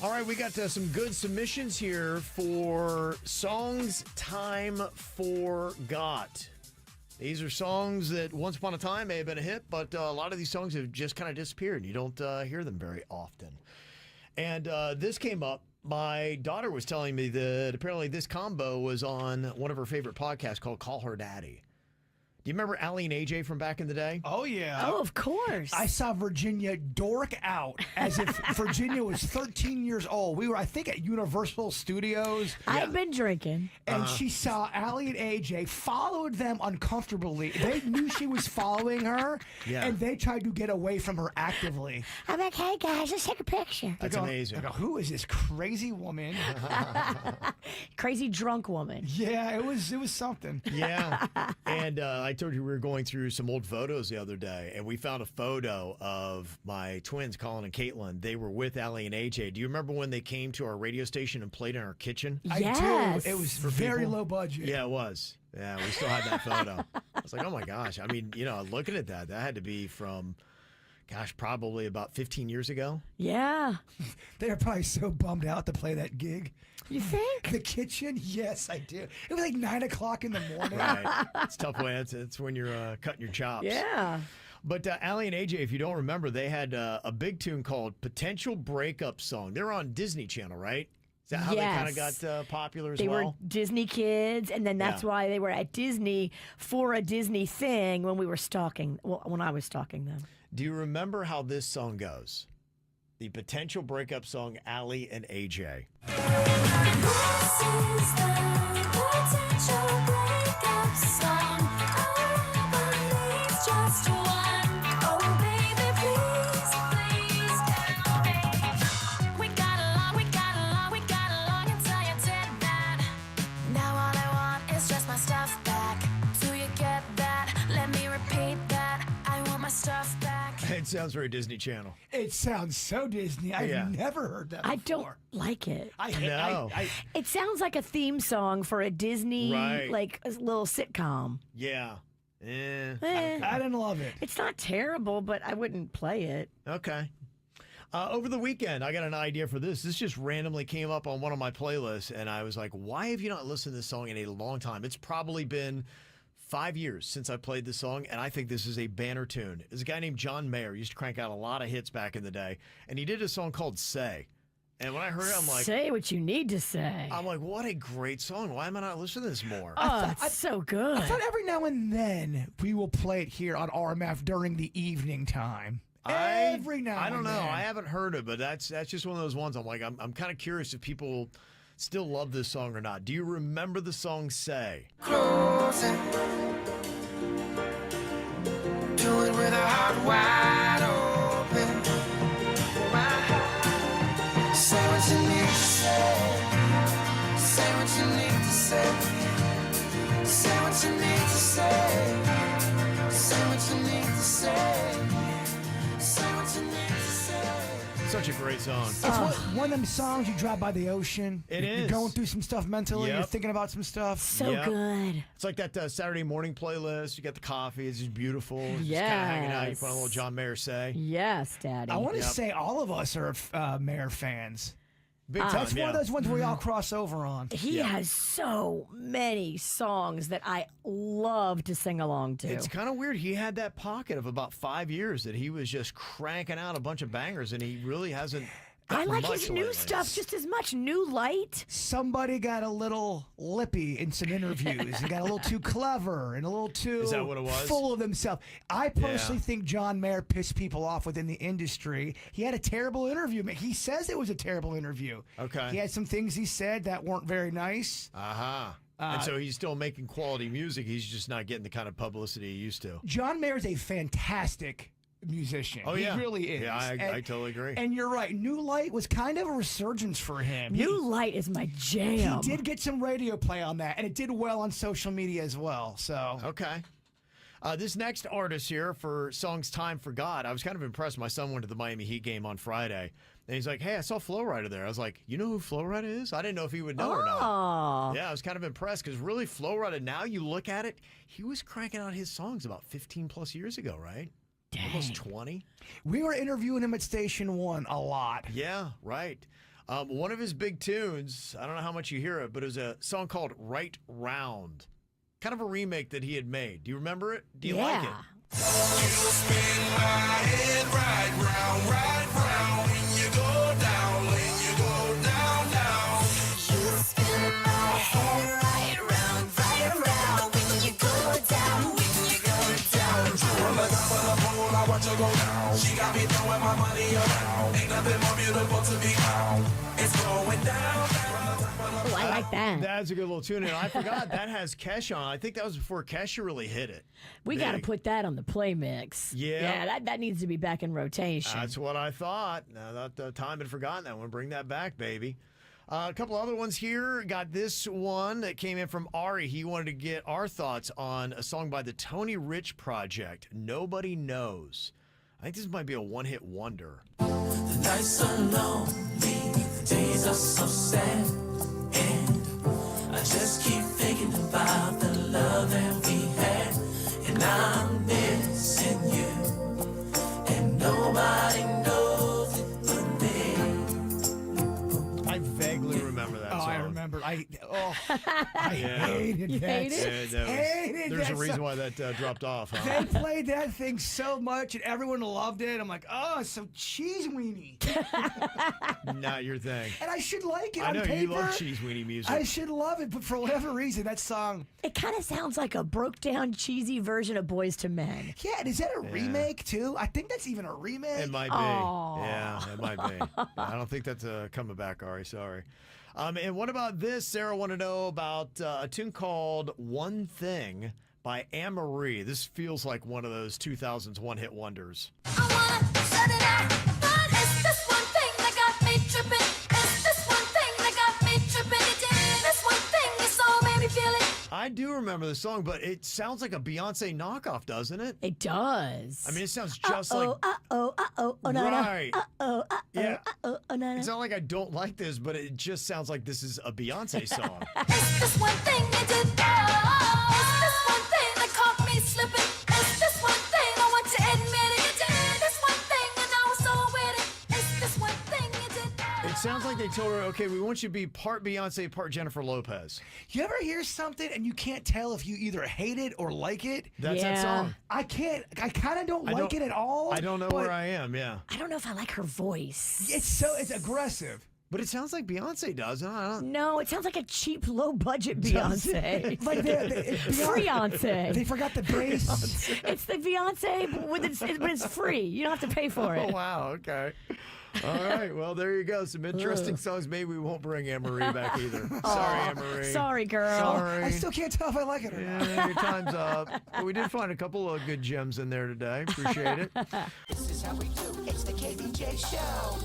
All right, we got some good submissions here for Songs Time Forgot. These are songs that once upon a time may have been a hit, but a lot of these songs have just kind of disappeared. You don't hear them very often. And this came up. My daughter was telling me that apparently this combo was on one of her favorite podcasts called Call Her Daddy. Do you remember Allie and AJ from back in the day? Oh, yeah. Oh, of course. I saw Virginia dork out as if Virginia was 13 years old. We were, I think, at Universal Studios. I've been drinking. And she saw Allie and AJ, followed them uncomfortably. They knew she was following her, and they tried to get away from her actively. I'm like, hey, guys, let's take a picture. That's amazing. I go, who is this crazy woman? Crazy drunk woman. Yeah, it was something. Yeah. And I told you we were going through some old photos the other day, and we found a photo of my twins, Colin and Caitlin. They were with Allie and AJ. Do you remember when they came to our radio station and played in our kitchen? Yes. I do. It was very low budget. Yeah, it was. Yeah, we still had that photo. I was like, oh my gosh. I mean, looking at that had to be from, probably about 15 years ago. Yeah. They were probably so bummed out to play that gig. You think? The kitchen? Yes, I do. It was like 9 o'clock in the morning. Right. It's tough when it's when you're cutting your chops. Yeah. But Allie and AJ, if you don't remember, they had a big tune called Potential Breakup Song. They're on Disney Channel, right? Is that how they kind of got popular as well? They were Disney kids, and then that's why they were at Disney for a Disney thing when we were stalking, when I was stalking them. Do you remember how this song goes? The potential breakup song, Allie and AJ. This is the potential breakup song. Oh, please, just one. Oh, baby, please, please tell me. We got along until you did that. Now all I want is just my stuff back. Do you get that? Let me repeat that. I want my stuff back. It sounds very Disney Channel. It sounds so Disney. I've never heard that before. I don't like it. It sounds like a theme song for a Disney, like a little sitcom. Yeah. I didn't love it. It's not terrible, but I wouldn't play it. Okay. Over the weekend, I got an idea for this. This just randomly came up on one of my playlists, and I was like, why have you not listened to this song in a long time? It's probably been 5 years since I played this song, and I think this is a banner tune. There's a guy named John Mayer. He used to crank out a lot of hits back in the day, and he did a song called Say. And when I heard it, I'm like... Say what you need to say. I'm like, what a great song. Why am I not listening to this more? Oh, it's so good. I thought every now and then we will play it here on RMF during the evening time. Every now and then. I don't know. I haven't heard it, but that's just one of those ones. I'm like, I'm kind of curious if people still love this song or not. Do you remember the song Say? Closing. Do it with a heart wide open. Say what you need to say. Say what you need to say. Say what you need to say. Say what you need to say. Say what you need to say. Such a great song. It's one of them songs you drive by the ocean. You're going through some stuff mentally. You're thinking about some stuff. So good. It's like that Saturday morning playlist. You got the coffee. It's just beautiful. It's just kind of hanging out. You put on a little John Mayer Say. Yes, Daddy. I want to say all of us are Mayer fans. Big time, That's one of those ones we all cross over on. He has so many songs that I love to sing along to. It's kind of weird. He had that pocket of about 5 years that he was just cranking out a bunch of bangers, and he really hasn't. I like his new stuff just as much. New Light. Somebody got a little lippy in some interviews. He got a little too clever and a little too Is that what it was? full of himself. I personally think John Mayer pissed people off within the industry. He had a terrible interview. He says it was a terrible interview. Okay. He had some things he said that weren't very nice. And so he's still making quality music. He's just not getting the kind of publicity he used to. John Mayer is a fantastic musician. Oh, he really is. Yeah, I totally agree. And you're right. New Light was kind of a resurgence for him. New Light is my jam. He did get some radio play on that, and it did well on social media as well. So okay. This next artist here for Songs Time Forgot, I was kind of impressed. My son went to the Miami Heat game on Friday, and he's like, hey, I saw Flo Rida there. I was like, you know who Flo Rida is? I didn't know if he would know or not. Yeah, I was kind of impressed because really Flo Rida, now you look at it, he was cranking out his songs about 15 plus years ago, right? Dang. Almost 20. We were interviewing him at Station 1 a lot. Yeah, right. One of his big tunes, I don't know how much you hear it, but it was a song called Right Round. Kind of a remake that he had made. Do you remember it? Do you like it? You spin my head right round when you go down, down. You spin my head right round when you go down, From the top of the pole, I watch her go down. She got me throwing my money around. Ain't nothing more beautiful to be found. It's going down. Oh, I like that. That's a good little tune. And I forgot that has Kesha on. I think that was before Kesha really hit it. We got to Big. put that on the play mix. Yeah. that needs to be back in rotation. That's what I thought. Now that time had forgotten that one. Bring that back, baby. A couple other ones here. Got this one that came in from Ari. He wanted to get our thoughts on a song by the Tony Rich Project, Nobody Knows. I think this might be a one-hit wonder. The nights are lonely, the days are so sad, and I just keep thinking about the love that we had, and I'm missing you, and nobody knows it but me. I vaguely remember that song. I remember. I hated You that. hate it? Hated There's that a reason song. why that dropped off. Huh? They played that thing so much and everyone loved it. I'm like, oh, it's so cheese weenie. Not your thing. And I should like it I on know paper. you love cheese weenie music. I should love it, but for whatever reason, that song. It kind of sounds like a broke down, cheesy version of Boys to Men. Yeah, and is that a remake too? I think that's even a remake. It might be. Aw. Yeah, it might be. I don't think that's coming back, Ari. Sorry. And what about this? Sarah wanted to know about a tune called One Thing by Anne-Marie. This feels like one of those 2000s one-hit wonders. I wanna shut it out, but it's this one thing that got me tripping. It's this one thing that got me tripping. This one thing is so made me feel it. I do remember the song, but it sounds like a Beyonce knockoff, doesn't it? It does. I mean, it sounds just like... oh, no, no. Right. Oh, Yeah. oh, no, no. It's not like I don't like this, but it just sounds like this is a Beyonce song. It's this one thing you did. It's this one thing that caught me slipping. It's this one thing I want to admit it. You did this one thing and I was so with it. It's this one thing you did. It sounds like they told her, okay, we want you to be part Beyonce, part Jennifer Lopez. You ever hear something and you can't tell if you either hate it or like it? That's that Yeah. song. I can't. I kind of don't I like don't- it at all. I don't know but where I am, yeah. I don't know if I like her voice. It's aggressive. But it sounds like Beyonce does. I don't No, it sounds like a cheap, low-budget Does it? Beyonce. Like Freonce. They forgot the bass. It's the Beyonce, but it's free. You don't have to pay for Oh, it. wow. Okay. All right. Well, there you go. Some interesting songs. Maybe we won't bring Anne-Marie back either. Sorry, Anne-Marie. Sorry, girl. Sorry. I still can't tell if I like it or not. Yeah, your time's up. But we did find a couple of good gems in there today. Appreciate it. This is how we do. It's the KBJ Show.